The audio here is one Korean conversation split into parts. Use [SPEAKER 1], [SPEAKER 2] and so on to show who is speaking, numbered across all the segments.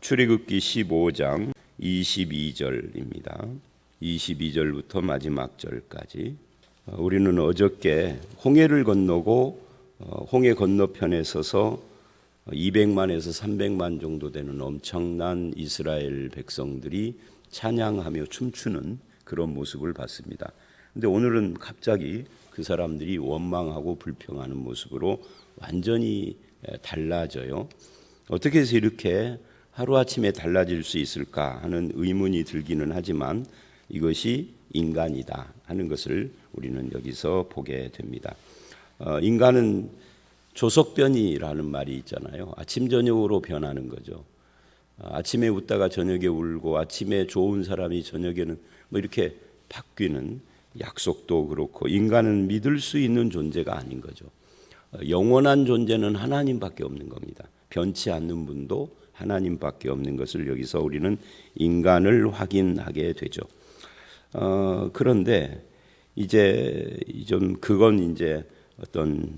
[SPEAKER 1] 출애굽기 15장 22절입니다. 22절부터 마지막 절까지. 우리는 어저께 홍해를 건너고 홍해 건너편에 서서 200만에서 300만 정도 되는 엄청난 이스라엘 백성들이 찬양하며 춤추는 그런 모습을 봤습니다. 근데 오늘은 갑자기 그 사람들이 원망하고 불평하는 모습으로 완전히 달라져요. 어떻게 해서 이렇게 하루아침에 달라질 수 있을까 하는 의문이 들기는 하지만 이것이 인간이다 하는 것을 우리는 여기서 보게 됩니다. 인간은 조석변이라는 말이 있잖아요. 아침 저녁으로 변하는 거죠. 아침에 웃다가 저녁에 울고 아침에 좋은 사람이 저녁에는 뭐 이렇게 바뀌는 약속도 그렇고 인간은 믿을 수 있는 존재가 아닌 거죠. 영원한 존재는 하나님밖에 없는 겁니다. 변치 않는 분도 하나님밖에 없는 것을 여기서 우리는 인간을 확인하게 되죠. 그런데 이제 좀 그건 이제 어떤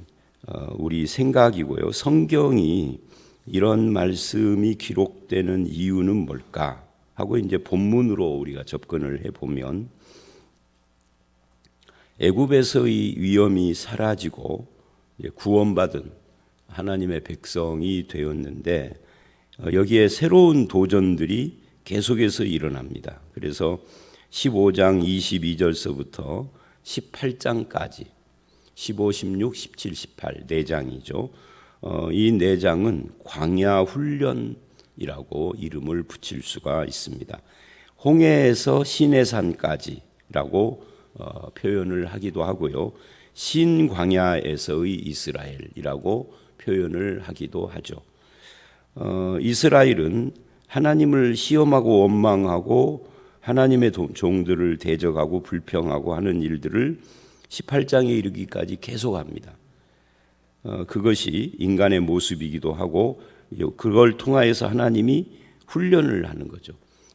[SPEAKER 1] 우리 생각이고요. 성경이 이런 말씀이 기록되는 이유는 뭘까 하고 이제 본문으로 우리가 접근을 해보면 애굽에서의 위험이 사라지고 구원받은 하나님의 백성이 되었는데 여기에 새로운 도전들이 계속해서 일어납니다. 그래서 15장 22절서부터 18장까지 15, 16, 17, 18 4장이죠. 이 4장은 광야 훈련이라고 이름을 붙일 수가 있습니다. 홍해에서 시내산까지라고 표현을 하기도 하고요. 신광야에서의 이스라엘이라고 표현을 하기도 하죠. 이스라엘은 하나님을 시험하고 원망하고 하나님의 종들을 대적하고 불평하고 하는 일들을 18장에 이르기까지 계속합니다. 그것이 인간의 모습이기도 하고 그걸 통하여서 하나님이 훈련을 하는 거죠.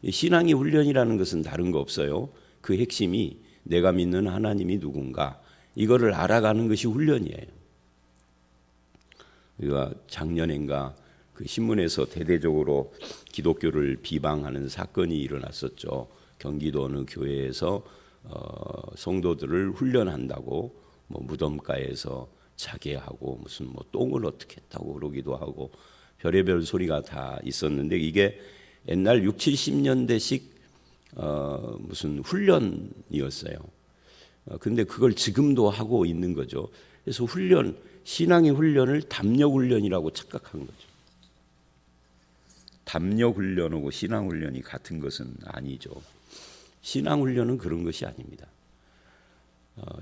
[SPEAKER 1] 신앙이 훈련이라는 것은 다른 거 없어요. 그 핵심이 내가 믿는 하나님이 누군가 이거를 알아가는 것이 훈련이에요. 우리가 작년인가 그 신문에서 대대적으로 기독교를 비방하는 사건이 일어났었죠. 경기도 어느 교회에서 성도들을 훈련한다고 뭐 무덤가에서 자게 하고 무슨 뭐 똥을 어떻게 했다고 그러기도 하고 별의별 소리가 다 있었는데 이게 옛날 60, 70년대식 무슨 훈련이었어요. 근데 그걸 지금도 하고 있는 거죠. 그래서 신앙의 훈련을 담력 훈련이라고 착각한 거죠. 담력 훈련하고 신앙 훈련이 같은 것은 아니죠. 신앙 훈련은 그런 것이 아닙니다.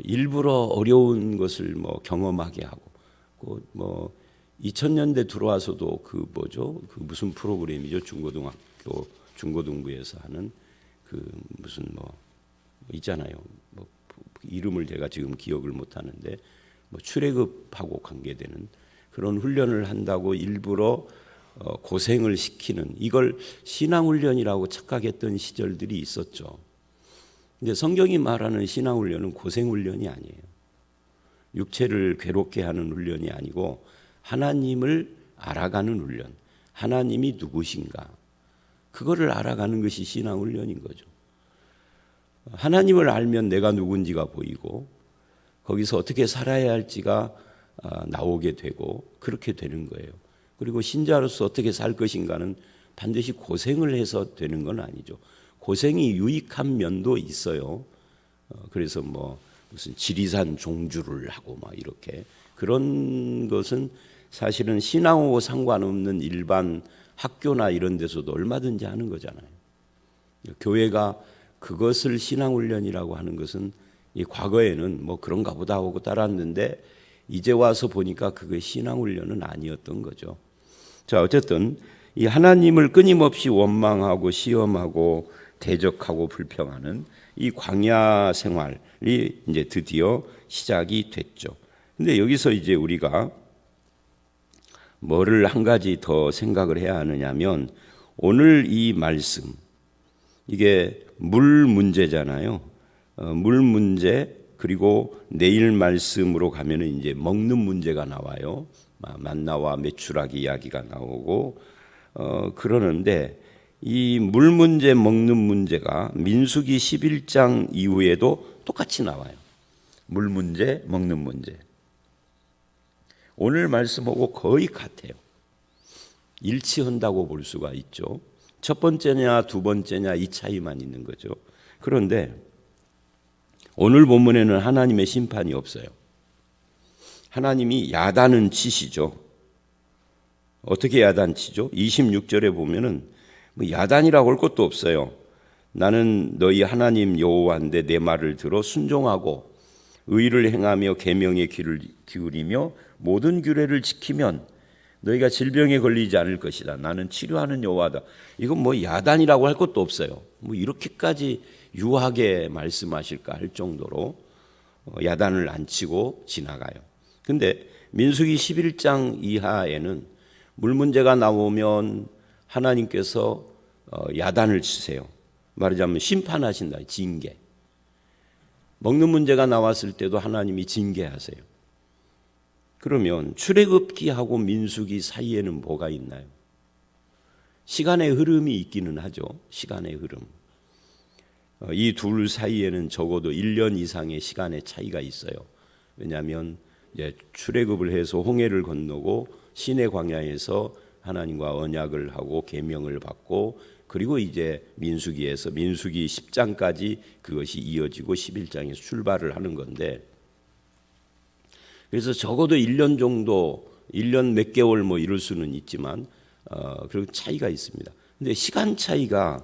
[SPEAKER 1] 일부러 어려운 것을 뭐 경험하게 하고, 뭐 2000년대 들어와서도 그 무슨 프로그램이죠? 중고등부에서 하는 그 무슨 뭐 있잖아요. 뭐 이름을 제가 지금 기억을 못 하는데 뭐 출애굽하고 관계되는 그런 훈련을 한다고 일부러 고생을 시키는 이걸 신앙훈련이라고 착각했던 시절들이 있었죠. 근데 성경이 말하는 신앙훈련은 고생훈련이 아니에요. 육체를 괴롭게 하는 훈련이 아니고 하나님을 알아가는 훈련, 하나님이 누구신가 그거를 알아가는 것이 신앙훈련인 거죠. 하나님을 알면 내가 누군지가 보이고 거기서 어떻게 살아야 할지가 나오게 되고 그렇게 되는 거예요. 그리고 신자로서 어떻게 살 것인가는 반드시 고생을 해서 되는 건 아니죠. 고생이 유익한 면도 있어요. 그래서 뭐 무슨 지리산 종주를 하고 막 이렇게 그런 것은 사실은 신앙하고 상관없는 일반 학교나 이런 데서도 얼마든지 하는 거잖아요. 교회가 그것을 신앙훈련이라고 하는 것은 이 과거에는 뭐 그런가 보다 하고 따랐는데 이제 와서 보니까 그게 신앙훈련은 아니었던 거죠. 자, 어쨌든 이 하나님을 끊임없이 원망하고 시험하고 대적하고 불평하는 이 광야 생활이 이제 드디어 시작이 됐죠. 근데 여기서 이제 우리가 뭐를 한 가지 더 생각을 해야 하느냐면 오늘 이 말씀 이게 물 문제잖아요. 물 문제 그리고 내일 말씀으로 가면은 이제 먹는 문제가 나와요. 만나와 메추라기 이야기가 나오고 그러는데 이 물 문제, 먹는 문제가 민수기 11장 이후에도 똑같이 나와요. 물 문제, 먹는 문제. 오늘 말씀하고 거의 같아요. 일치한다고 볼 수가 있죠. 첫 번째냐 두 번째냐 이 차이만 있는 거죠. 그런데 오늘 본문에는 하나님의 심판이 없어요. 하나님이 야단은 치시죠. 어떻게 야단치죠? 26절에 보면은 야단이라고 할 것도 없어요. 나는 너희 하나님 여호와인데 내 말을 들어 순종하고 의를 행하며 계명에 귀를 기울이며 모든 규례를 지키면 너희가 질병에 걸리지 않을 것이다. 나는 치료하는 여호와다. 이건 야단이라고 할 것도 없어요. 이렇게까지 유하게 말씀하실까 할 정도로 야단을 안 치고 지나가요. 근데 민수기 11장 이하에는 물 문제가 나오면 하나님께서 야단을 치세요. 말하자면 심판하신다. 징계. 먹는 문제가 나왔을 때도 하나님이 징계하세요. 그러면 출애굽기하고 민수기 사이에는 뭐가 있나요? 시간의 흐름이 있기는 하죠. 시간의 흐름. 이 둘 사이에는 적어도 1년 이상의 시간의 차이가 있어요. 왜냐하면 출애굽을 해서 홍해를 건너고 시내 광야에서 하나님과 언약을 하고 계명을 받고 그리고 이제 민수기에서 민수기 10장까지 그것이 이어지고 11장에서 출발을 하는 건데, 그래서 적어도 1년 정도, 1년 몇 개월 이럴 수는 있지만 그런 차이가 있습니다. 근데 시간 차이가,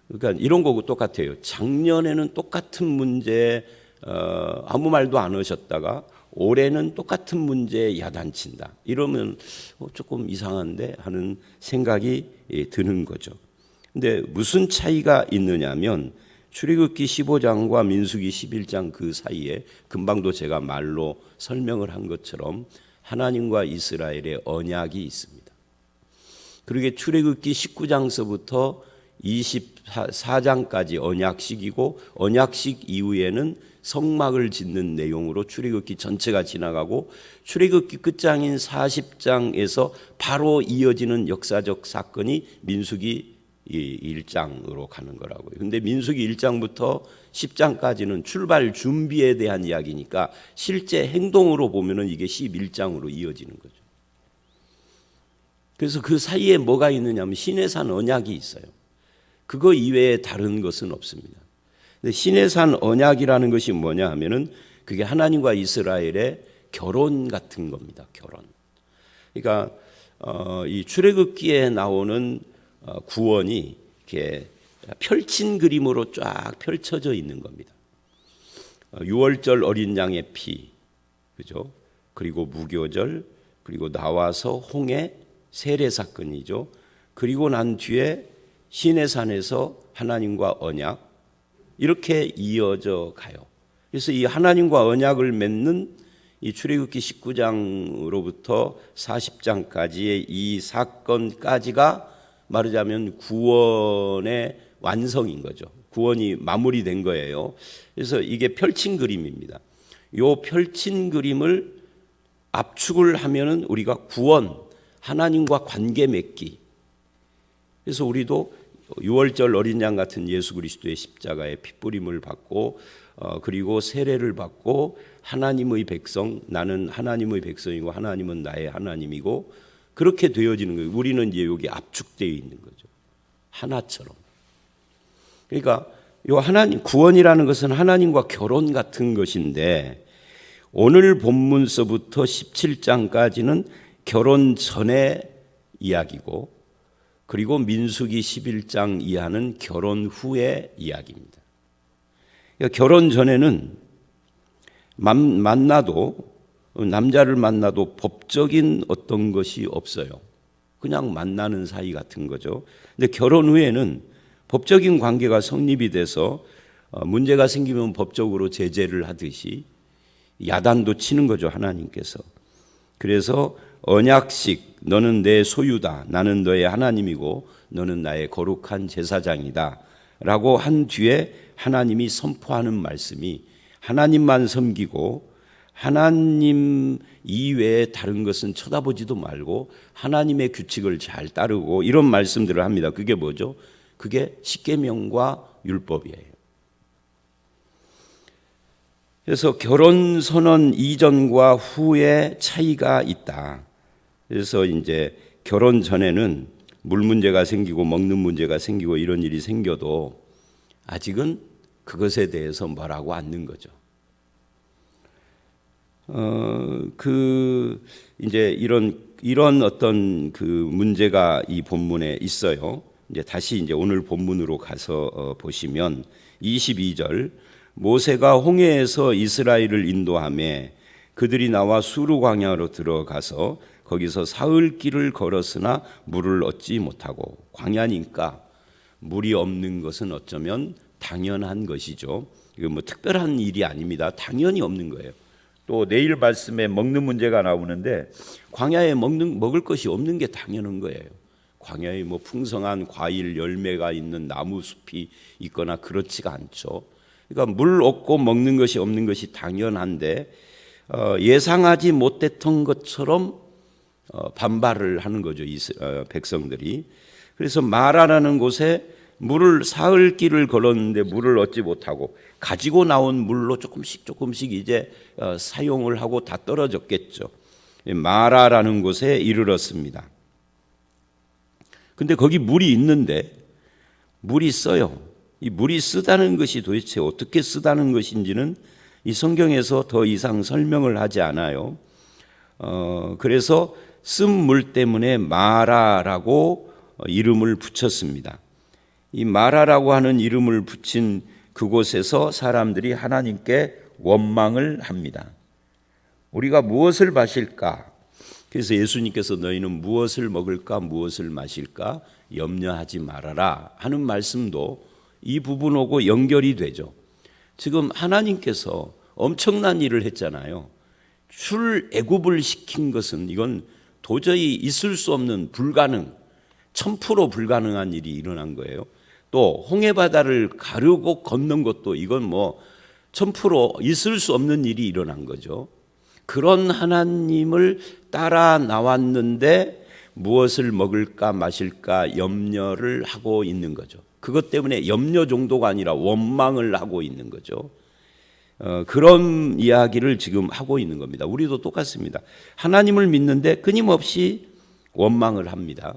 [SPEAKER 1] 그러니까 이런 거고 똑같아요. 작년에는 똑같은 문제 아무 말도 안 하셨다가 올해는 똑같은 문제에 야단친다. 이러면 조금 이상한데 하는 생각이 드는 거죠. 근데 무슨 차이가 있느냐면 출애굽기 15장과 민수기 11장 그 사이에 금방도 제가 말로 설명을 한 것처럼 하나님과 이스라엘의 언약이 있습니다. 그러게 출애굽기 19장서부터 24장까지 언약식이고 언약식 이후에는 성막을 짓는 내용으로 출애굽기 전체가 지나가고 출애굽기 끝장인 40장에서 바로 이어지는 역사적 사건이 민수기 1장으로 가는 거라고요. 근데 민수기 1장부터 10장까지는 출발 준비에 대한 이야기니까 실제 행동으로 보면은 이게 11장으로 이어지는 거죠. 그래서 그 사이에 뭐가 있느냐면 시내산 언약이 있어요. 그거 이외에 다른 것은 없습니다. 근데 시내산 언약이라는 것이 뭐냐 하면은 그게 하나님과 이스라엘의 결혼 같은 겁니다. 결혼. 그러니까 이 출애굽기에 나오는 구원이 이렇게 펼친 그림으로 쫙 펼쳐져 있는 겁니다. 유월절 어린 양의 피, 그죠? 그리고 무교절, 그리고 나와서 홍해 세례 사건이죠. 그리고 난 뒤에 시내산에서 하나님과 언약, 이렇게 이어져 가요. 그래서 이 하나님과 언약을 맺는 이 출애굽기 19장으로부터 40장까지의 이 사건까지가 말하자면 구원의 완성인 거죠. 구원이 마무리된 거예요. 그래서 이게 펼친 그림입니다. 이 펼친 그림을 압축을 하면은 우리가 구원, 하나님과 관계 맺기. 그래서 우리도 유월절 어린 양 같은 예수 그리스도의 십자가의 핏부림을 받고 그리고 세례를 받고 하나님의 백성, 나는 하나님의 백성이고 하나님은 나의 하나님이고 그렇게 되어지는 거예요. 우리는 이제 여기 압축되어 있는 거죠. 하나처럼. 그러니까 이 하나님 구원이라는 것은 하나님과 결혼 같은 것인데 오늘 본문서부터 17장까지는 결혼 전의 이야기고 그리고 민수기 11장 이하는 결혼 후의 이야기입니다. 그러니까 결혼 전에는 남자를 만나도 법적인 어떤 것이 없어요. 그냥 만나는 사이 같은 거죠. 근데 결혼 후에는 법적인 관계가 성립이 돼서 문제가 생기면 법적으로 제재를 하듯이 야단도 치는 거죠, 하나님께서. 그래서 언약식, 너는 내 소유다. 나는 너의 하나님이고 너는 나의 거룩한 제사장이다. 라고 한 뒤에 하나님이 선포하는 말씀이 하나님만 섬기고 하나님 이외에 다른 것은 쳐다보지도 말고 하나님의 규칙을 잘 따르고 이런 말씀들을 합니다. 그게 뭐죠? 그게 십계명과 율법이에요. 그래서 결혼 선언 이전과 후에 차이가 있다. 그래서 이제 결혼 전에는 물 문제가 생기고 먹는 문제가 생기고 이런 일이 생겨도 아직은 그것에 대해서 뭐라고 않는 거죠. 이제 이런 어떤 그 문제가 이 본문에 있어요. 이제 다시 이제 오늘 본문으로 가서 보시면 22절 모세가 홍해에서 이스라엘을 인도하며 그들이 나와 수르 광야로 들어가서 거기서 사흘 길을 걸었으나 물을 얻지 못하고 광야니까 물이 없는 것은 어쩌면 당연한 것이죠. 이거 뭐 특별한 일이 아닙니다. 당연히 없는 거예요. 또 내일 말씀에 먹는 문제가 나오는데 광야에 먹을 것이 없는 게 당연한 거예요. 광야에 뭐 풍성한 과일 열매가 있는 나무 숲이 있거나 그렇지가 않죠. 그러니까 물 없고 먹는 것이 없는 것이 당연한데 예상하지 못했던 것처럼 반발을 하는 거죠. 백성들이. 그래서 마라라는 곳에 물을 사흘 길을 걸었는데 물을 얻지 못하고 가지고 나온 물로 조금씩 이제 사용을 하고 다 떨어졌겠죠. 마라라는 곳에 이르렀습니다. 근데 거기 물이 있는데 물이 써요. 이 물이 쓰다는 것이 도대체 어떻게 쓰다는 것인지는 이 성경에서 더 이상 설명을 하지 않아요. 그래서 쓴 물 때문에 마라라고 이름을 붙였습니다. 이 마라라고 하는 이름을 붙인 그곳에서 사람들이 하나님께 원망을 합니다. 우리가 무엇을 마실까? 그래서 예수님께서 너희는 무엇을 먹을까 무엇을 마실까 염려하지 말아라 하는 말씀도 이 부분하고 연결이 되죠. 지금 하나님께서 엄청난 일을 했잖아요. 출애굽을 시킨 것은 이건 도저히 있을 수 없는 1000% 불가능한 일이 일어난 거예요. 또 홍해바다를 가르고 건넌 것도 이건 뭐 1000% 있을 수 없는 일이 일어난 거죠. 그런 하나님을 따라 나왔는데 무엇을 먹을까 마실까 염려를 하고 있는 거죠. 그것 때문에 염려 정도가 아니라 원망을 하고 있는 거죠. 그런 이야기를 지금 하고 있는 겁니다. 우리도 똑같습니다. 하나님을 믿는데 끊임없이 원망을 합니다.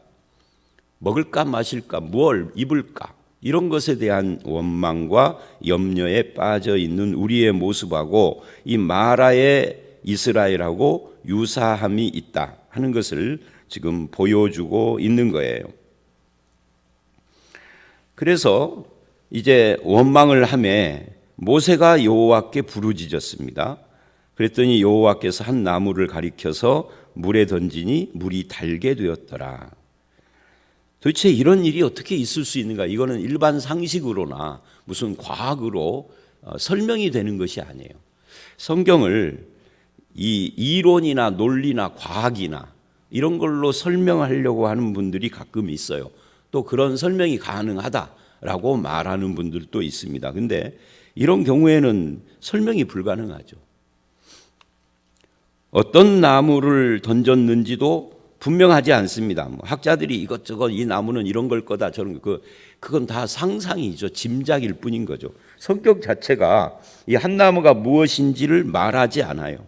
[SPEAKER 1] 먹을까 마실까 뭘 입을까 이런 것에 대한 원망과 염려에 빠져 있는 우리의 모습하고 이 마라의 이스라엘하고 유사함이 있다 하는 것을 지금 보여주고 있는 거예요. 그래서 이제 원망을 하며 모세가 여호와께 부르짖었습니다. 그랬더니 여호와께서 한 나무를 가리켜서 물에 던지니 물이 달게 되었더라. 도대체 이런 일이 어떻게 있을 수 있는가? 이거는 일반 상식으로나 무슨 과학으로 설명이 되는 것이 아니에요. 성경을 이 이론이나 논리나 과학이나 이런 걸로 설명하려고 하는 분들이 가끔 있어요. 또 그런 설명이 가능하다라고 말하는 분들도 있습니다. 근데 이런 경우에는 설명이 불가능하죠. 어떤 나무를 던졌는지도 분명하지 않습니다. 학자들이 이것저것 이 나무는 이런 걸 거다 저런 거 그건 다 상상이죠. 짐작일 뿐인 거죠. 성경 자체가 이 한 나무가 무엇인지를 말하지 않아요.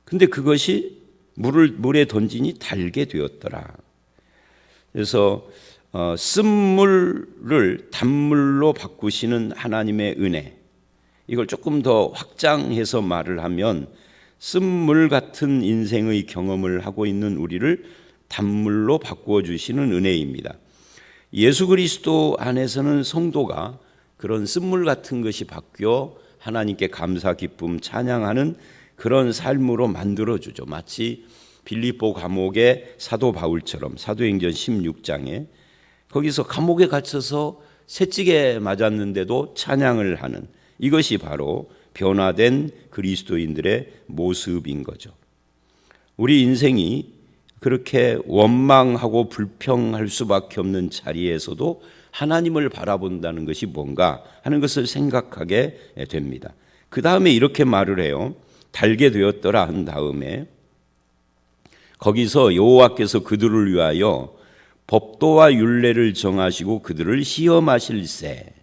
[SPEAKER 1] 근데 그것이 물에 던지니 달게 되었더라. 그래서 쓴물을 단물로 바꾸시는 하나님의 은혜, 이걸 조금 더 확장해서 말을 하면 쓴물 같은 인생의 경험을 하고 있는 우리를 단물로 바꾸어 주시는 은혜입니다. 예수 그리스도 안에서는 성도가 그런 쓴물 같은 것이 바뀌어 하나님께 감사 기쁨 찬양하는 그런 삶으로 만들어주죠. 마치 빌립보 감옥의 사도 바울처럼 사도행전 16장에 거기서 감옥에 갇혀서 채찍에 맞았는데도 찬양을 하는 이것이 바로 변화된 그리스도인들의 모습인 거죠. 우리 인생이 그렇게 원망하고 불평할 수밖에 없는 자리에서도 하나님을 바라본다는 것이 뭔가 하는 것을 생각하게 됩니다. 그 다음에 이렇게 말을 해요. 달게 되었더라 한 다음에 거기서 여호와께서 그들을 위하여 법도와 율례를 정하시고 그들을 시험하실세.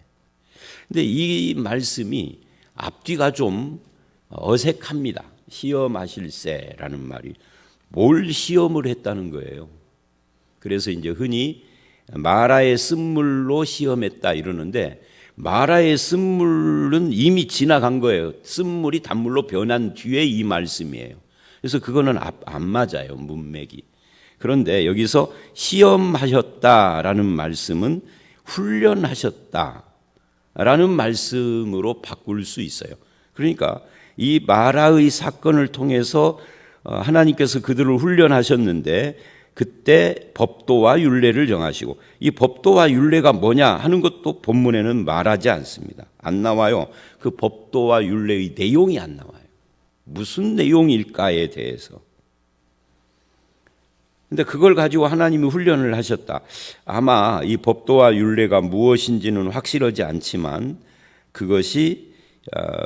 [SPEAKER 1] 근데 이 말씀이 앞뒤가 좀 어색합니다. 시험하실세라는 말이 뭘 시험을 했다는 거예요. 그래서 이제 흔히 마라의 쓴물로 시험했다 이러는데 마라의 쓴물은 이미 지나간 거예요. 쓴물이 단물로 변한 뒤에 이 말씀이에요. 그래서 그거는 안 맞아요, 문맥이. 그런데 여기서 시험하셨다라는 말씀은 훈련하셨다라는 말씀으로 바꿀 수 있어요. 그러니까 이 마라의 사건을 통해서 하나님께서 그들을 훈련하셨는데 그때 법도와 율례를 정하시고 이 법도와 율례가 뭐냐 하는 것도 본문에는 말하지 않습니다. 안 나와요. 그 법도와 율례의 내용이 안 나와요. 무슨 내용일까에 대해서. 근데 그걸 가지고 하나님이 훈련을 하셨다. 아마 이 법도와 율례가 무엇인지는 확실하지 않지만 그것이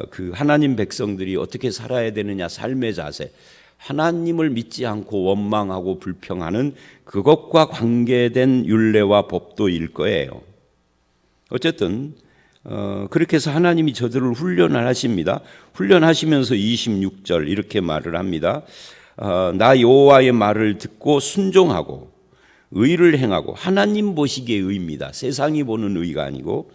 [SPEAKER 1] 그 하나님 백성들이 어떻게 살아야 되느냐 삶의 자세, 하나님을 믿지 않고 원망하고 불평하는 그것과 관계된 율례와 법도일 거예요. 어쨌든 그렇게 해서 하나님이 저들을 훈련을 하십니다. 훈련하시면서 26절 이렇게 말을 합니다. 나 여호와의 말을 듣고 순종하고 의를 행하고 하나님 보시기에 의입니다. 세상이 보는 의가 아니고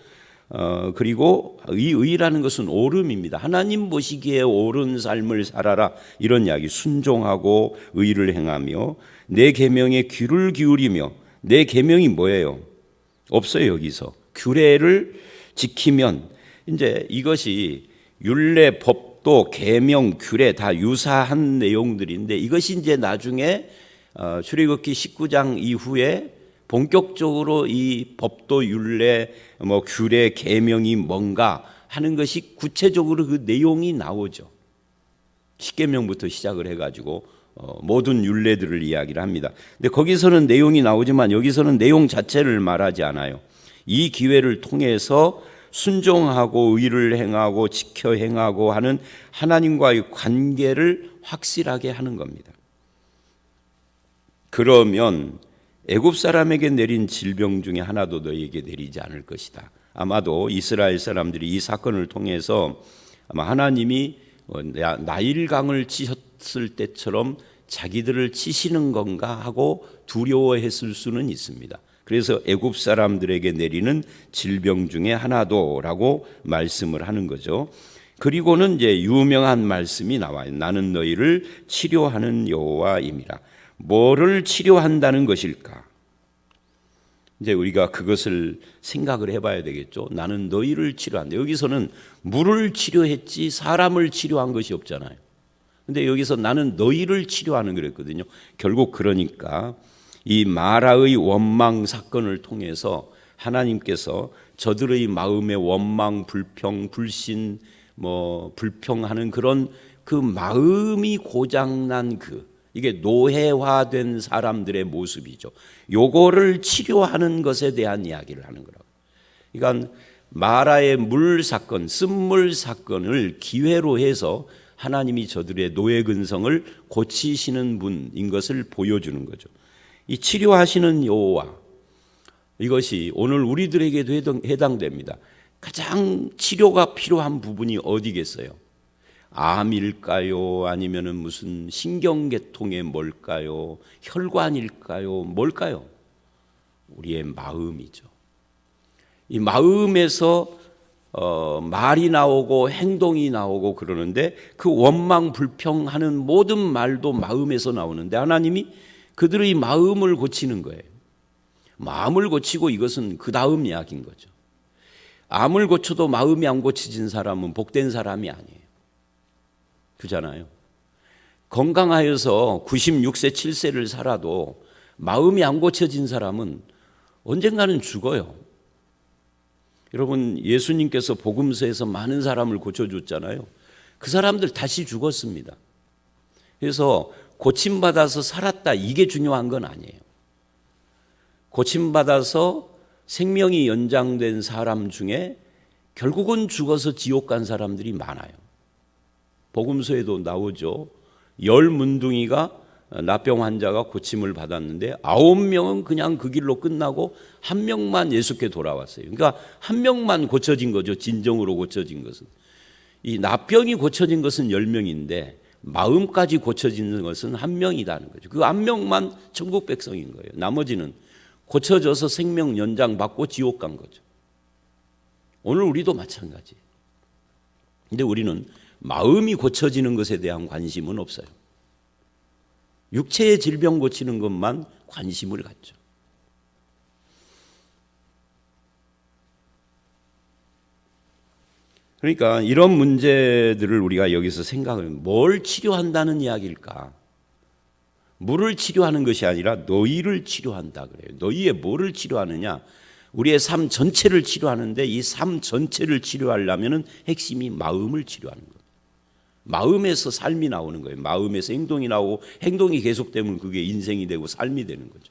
[SPEAKER 1] 그리고 이 의라는 것은 옳음입니다. 하나님 보시기에 옳은 삶을 살아라 이런 이야기. 순종하고 의를 행하며 내 계명에 귀를 기울이며 내 계명이 뭐예요? 없어요. 여기서 규례를 지키면 이제 이것이 율례, 법도, 계명, 규례 다 유사한 내용들인데 이것이 이제 나중에 출애굽기 19장 이후에 본격적으로 이 법도, 율례, 규례, 계명이 뭔가 하는 것이 구체적으로 그 내용이 나오죠. 십계명부터 시작을 해가지고 모든 율례들을 이야기를 합니다. 근데 거기서는 내용이 나오지만 여기서는 내용 자체를 말하지 않아요. 이 기회를 통해서 순종하고 의를 행하고 지켜 행하고 하는 하나님과의 관계를 확실하게 하는 겁니다. 그러면 애굽 사람에게 내린 질병 중에 하나도 너희에게 내리지 않을 것이다. 아마도 이스라엘 사람들이 이 사건을 통해서 아마 하나님이 나일강을 치셨을 때처럼 자기들을 치시는 건가 하고 두려워했을 수는 있습니다. 그래서 애굽 사람들에게 내리는 질병 중에 하나도라고 말씀을 하는 거죠. 그리고는 이제 유명한 말씀이 나와요. 나는 너희를 치료하는 여호와임이라. 뭐를 치료한다는 것일까? 이제 우리가 그것을 생각을 해봐야 되겠죠. 나는 너희를 치료한다. 여기서는 물을 치료했지 사람을 치료한 것이 없잖아요. 근데 여기서 나는 너희를 치료하는 그랬거든요. 결국 그러니까 이 마라의 원망 사건을 통해서 하나님께서 저들의 마음의 원망, 불평, 불신, 불평하는 그런 그 마음이 고장난 이게 노예화된 사람들의 모습이죠. 요거를 치료하는 것에 대한 이야기를 하는 거라고. 그러니까 마라의 물 사건, 쓴물 사건을 기회로 해서 하나님이 저들의 노예 근성을 고치시는 분인 것을 보여주는 거죠. 이 치료하시는 여호와, 이것이 오늘 우리들에게도 해당됩니다. 가장 치료가 필요한 부분이 어디겠어요? 암일까요? 아니면은 무슨 신경계통의 뭘까요? 혈관일까요? 뭘까요? 우리의 마음이죠. 이 마음에서 말이 나오고 행동이 나오고 그러는데 그 원망 불평하는 모든 말도 마음에서 나오는데 하나님이 그들의 마음을 고치는 거예요. 마음을 고치고 이것은 그 다음 이야기인 거죠. 암을 고쳐도 마음이 안 고쳐진 사람은 복된 사람이 아니에요. 그잖아요. 건강하여서 96세, 7세를 살아도 마음이 안 고쳐진 사람은 언젠가는 죽어요. 여러분, 예수님께서 복음서에서 많은 사람을 고쳐줬잖아요. 그 사람들 다시 죽었습니다. 그래서 고침받아서 살았다, 이게 중요한 건 아니에요. 고침받아서 생명이 연장된 사람 중에 결국은 죽어서 지옥 간 사람들이 많아요. 복음서에도 나오죠. 10문둥이가 나병 환자가 고침을 받았는데 9명은 그냥 그 길로 끝나고 1명만 예수께 돌아왔어요. 그러니까 1명만 고쳐진 거죠. 진정으로 고쳐진 것은. 이 나병이 고쳐진 것은 10명인데 마음까지 고쳐지는 것은 1명이라는 거죠. 그 1명만 천국 백성인 거예요. 나머지는 고쳐져서 생명 연장 받고 지옥 간 거죠. 오늘 우리도 마찬가지. 근데 우리는 마음이 고쳐지는 것에 대한 관심은 없어요. 육체의 질병 고치는 것만 관심을 갖죠. 그러니까 이런 문제들을 우리가 여기서 생각하면 뭘 치료한다는 이야기일까? 물을 치료하는 것이 아니라 너희를 치료한다 그래요. 너희의 뭐를 치료하느냐? 우리의 삶 전체를 치료하는데 이 삶 전체를 치료하려면 핵심이 마음을 치료하는 거예요. 마음에서 삶이 나오는 거예요. 마음에서 행동이 나오고 행동이 계속되면 그게 인생이 되고 삶이 되는 거죠.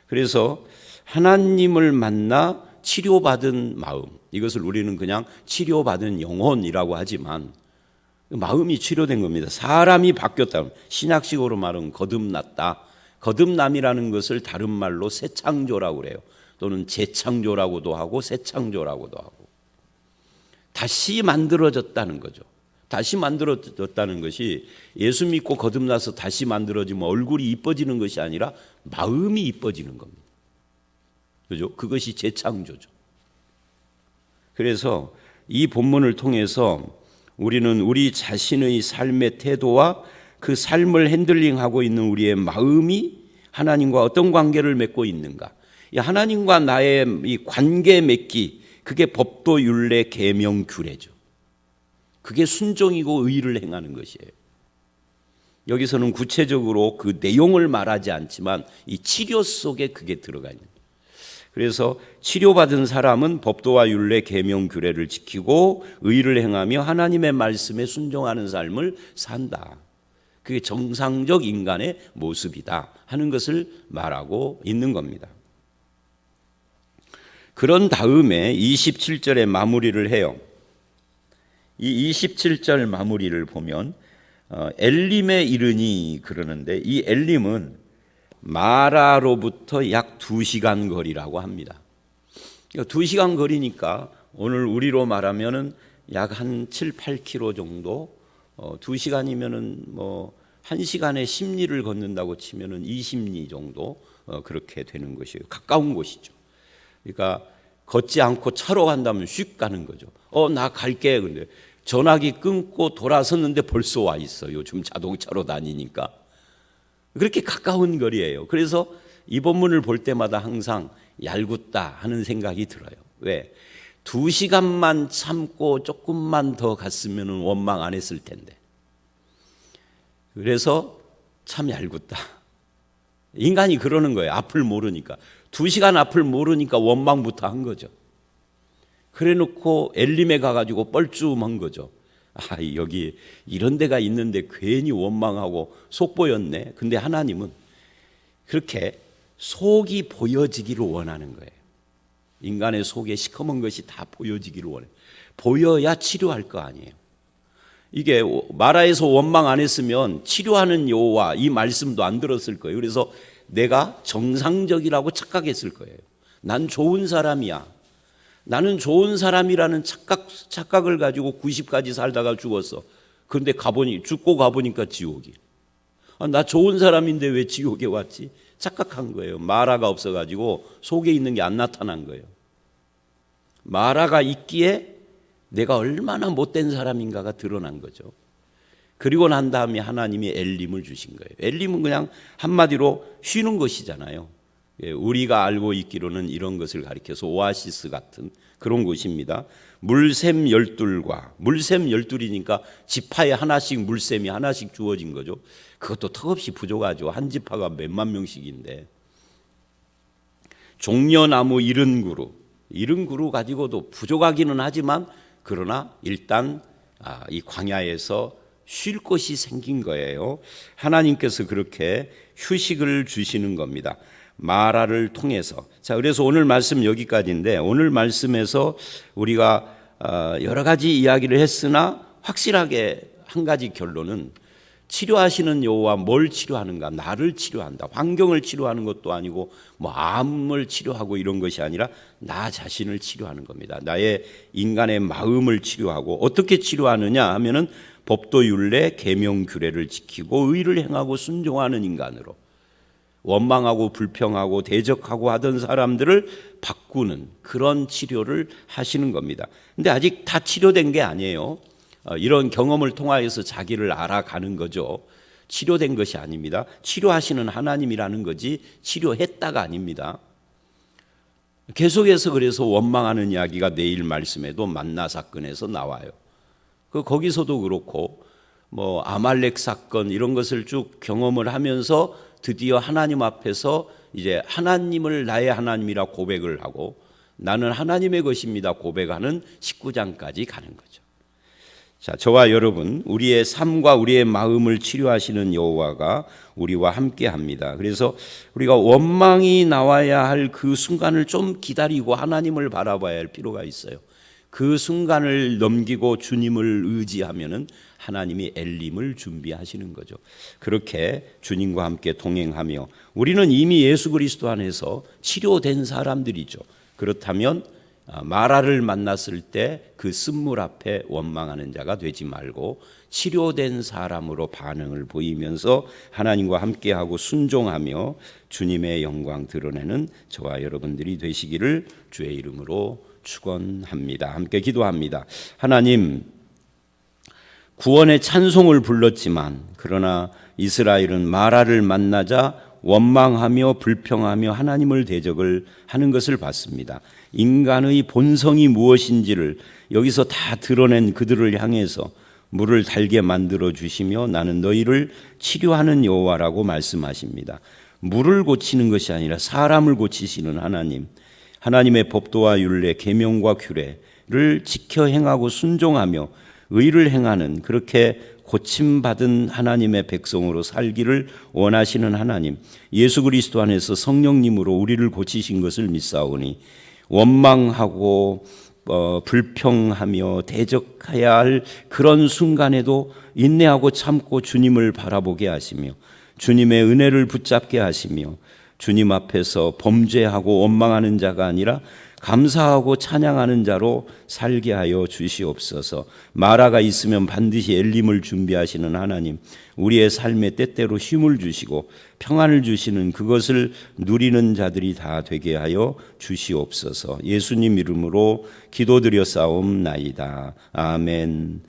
[SPEAKER 1] 그래서 하나님을 만나 치료받은 마음, 이것을 우리는 그냥 치료받은 영혼이라고 하지만 마음이 치료된 겁니다. 사람이 바뀌었다. 신약식으로 말하면 거듭났다. 거듭남이라는 것을 다른 말로 새창조라고 그래요. 또는 재창조라고도 하고 새창조라고도 하고. 다시 만들어졌다는 거죠. 다시 만들어졌다는 것이 예수 믿고 거듭나서 다시 만들어지면 얼굴이 이뻐지는 것이 아니라 마음이 이뻐지는 겁니다. 그죠? 그것이 재창조죠. 그래서 이 본문을 통해서 우리는 우리 자신의 삶의 태도와 그 삶을 핸들링하고 있는 우리의 마음이 하나님과 어떤 관계를 맺고 있는가. 이 하나님과 나의 이 관계 맺기, 그게 법도 율례 계명 규례죠. 그게 순종이고 의를 행하는 것이에요. 여기서는 구체적으로 그 내용을 말하지 않지만 이 치료 속에 그게 들어가 있는 거예요. 그래서 치료받은 사람은 법도와 율례 계명 규례를 지키고 의를 행하며 하나님의 말씀에 순종하는 삶을 산다. 그게 정상적 인간의 모습이다 하는 것을 말하고 있는 겁니다. 그런 다음에 27절에 마무리를 해요. 이 27절 마무리를 보면 엘림에 이르니 그러는데 이 엘림은 마라로부터 약 2시간 거리라고 합니다. 2시간 거리니까 오늘 우리로 말하면은 약 한 7, 8km 정도, 2시간이면은 뭐 1시간에 10리를 걷는다고 치면은 20리 정도 그렇게 되는 것이에요. 가까운 곳이죠. 그러니까 걷지 않고 차로 간다면 슉 가는 거죠. 나 갈게. 근데 전화기 끊고 돌아섰는데 벌써 와 있어요. 요즘 자동차로 다니니까. 그렇게 가까운 거리예요. 그래서 이 본문을 볼 때마다 항상 얄궂다 하는 생각이 들어요. 왜? 2시간만 참고 조금만 더 갔으면 원망 안 했을 텐데. 그래서 참 얄궂다. 인간이 그러는 거예요. 앞을 모르니까. 2시간 앞을 모르니까 원망부터 한 거죠. 그래 놓고 엘림에 가가지고 뻘쭘한 거죠. 여기 이런 데가 있는데 괜히 원망하고 속보였네. 근데 하나님은 그렇게 속이 보여지기를 원하는 거예요. 인간의 속에 시커먼 것이 다 보여지기를 원해요. 보여야 치료할 거 아니에요. 이게 마라에서 원망 안 했으면 치료하는 여호와 이 말씀도 안 들었을 거예요. 그래서 내가 정상적이라고 착각했을 거예요. 난 좋은 사람이야. 나는 좋은 사람이라는 착각을 가지고 90까지 살다가 죽었어. 그런데 죽고 가보니까 지옥이. 나 좋은 사람인데 왜 지옥에 왔지? 착각한 거예요. 마라가 없어가지고 속에 있는 게 안 나타난 거예요. 마라가 있기에 내가 얼마나 못된 사람인가가 드러난 거죠. 그리고 난 다음에 하나님이 엘림을 주신 거예요. 엘림은 그냥 한마디로 쉬는 것이잖아요. 우리가 알고 있기로는 이런 것을 가리켜서 오아시스 같은 그런 곳입니다. 물샘 12과 물샘 12이니까 지파에 하나씩 물샘이 하나씩 주어진 거죠. 그것도 턱없이 부족하죠. 한 지파가 몇만 명씩인데. 종려나무 70그루 가지고도 부족하기는 하지만 그러나 일단 이 광야에서 쉴 곳이 생긴 거예요. 하나님께서 그렇게 휴식을 주시는 겁니다. 마라를 통해서. 자, 그래서 오늘 말씀 여기까지인데 오늘 말씀에서 우리가 여러 가지 이야기를 했으나 확실하게 한 가지 결론은 치료하시는 여호와 뭘 치료하는가? 나를 치료한다. 환경을 치료하는 것도 아니고 뭐 암을 치료하고 이런 것이 아니라 나 자신을 치료하는 겁니다. 나의 인간의 마음을 치료하고 어떻게 치료하느냐 하면은 법도 율례 계명 규례를 지키고 의를 행하고 순종하는 인간으로 원망하고 불평하고 대적하고 하던 사람들을 바꾸는 그런 치료를 하시는 겁니다. 근데 아직 다 치료된 게 아니에요. 이런 경험을 통하여서 자기를 알아가는 거죠. 치료된 것이 아닙니다. 치료하시는 하나님이라는 거지 치료했다가 아닙니다. 계속해서 그래서 원망하는 이야기가 내일 말씀에도 만나 사건에서 나와요. 거기서도 그렇고 뭐 아말렉 사건 이런 것을 쭉 경험을 하면서 드디어 하나님 앞에서 이제 하나님을 나의 하나님이라 고백을 하고 나는 하나님의 것입니다 고백하는 19장까지 가는 거죠. 자, 저와 여러분, 우리의 삶과 우리의 마음을 치료하시는 여호와가 우리와 함께 합니다. 그래서 우리가 원망이 나와야 할 그 순간을 좀 기다리고 하나님을 바라봐야 할 필요가 있어요. 그 순간을 넘기고 주님을 의지하면은 하나님이 엘림을 준비하시는 거죠. 그렇게 주님과 함께 동행하며 우리는 이미 예수 그리스도 안에서 치료된 사람들이죠. 그렇다면 마라를 만났을 때 그 쓴물 앞에 원망하는 자가 되지 말고 치료된 사람으로 반응을 보이면서 하나님과 함께하고 순종하며 주님의 영광 드러내는 저와 여러분들이 되시기를 주의 이름으로 축원합니다. 함께 기도합니다. 하나님, 구원의 찬송을 불렀지만 그러나 이스라엘은 마라를 만나자 원망하며 불평하며 하나님을 대적을 하는 것을 봤습니다. 인간의 본성이 무엇인지를 여기서 다 드러낸 그들을 향해서 물을 달게 만들어 주시며 나는 너희를 치료하는 여호와라고 말씀하십니다. 물을 고치는 것이 아니라 사람을 고치시는 하나님, 하나님의 법도와 율례, 계명과 규례를 지켜 행하고 순종하며 의를 행하는 그렇게 고침받은 하나님의 백성으로 살기를 원하시는 하나님, 예수 그리스도 안에서 성령님으로 우리를 고치신 것을 믿사오니 원망하고 불평하며 대적해야 할 그런 순간에도 인내하고 참고 주님을 바라보게 하시며 주님의 은혜를 붙잡게 하시며 주님 앞에서 범죄하고 원망하는 자가 아니라 감사하고 찬양하는 자로 살게 하여 주시옵소서. 마라가 있으면 반드시 엘림을 준비하시는 하나님, 우리의 삶에 때때로 힘을 주시고 평안을 주시는 그것을 누리는 자들이 다 되게 하여 주시옵소서. 예수님 이름으로 기도드려 싸움나이다. 아멘.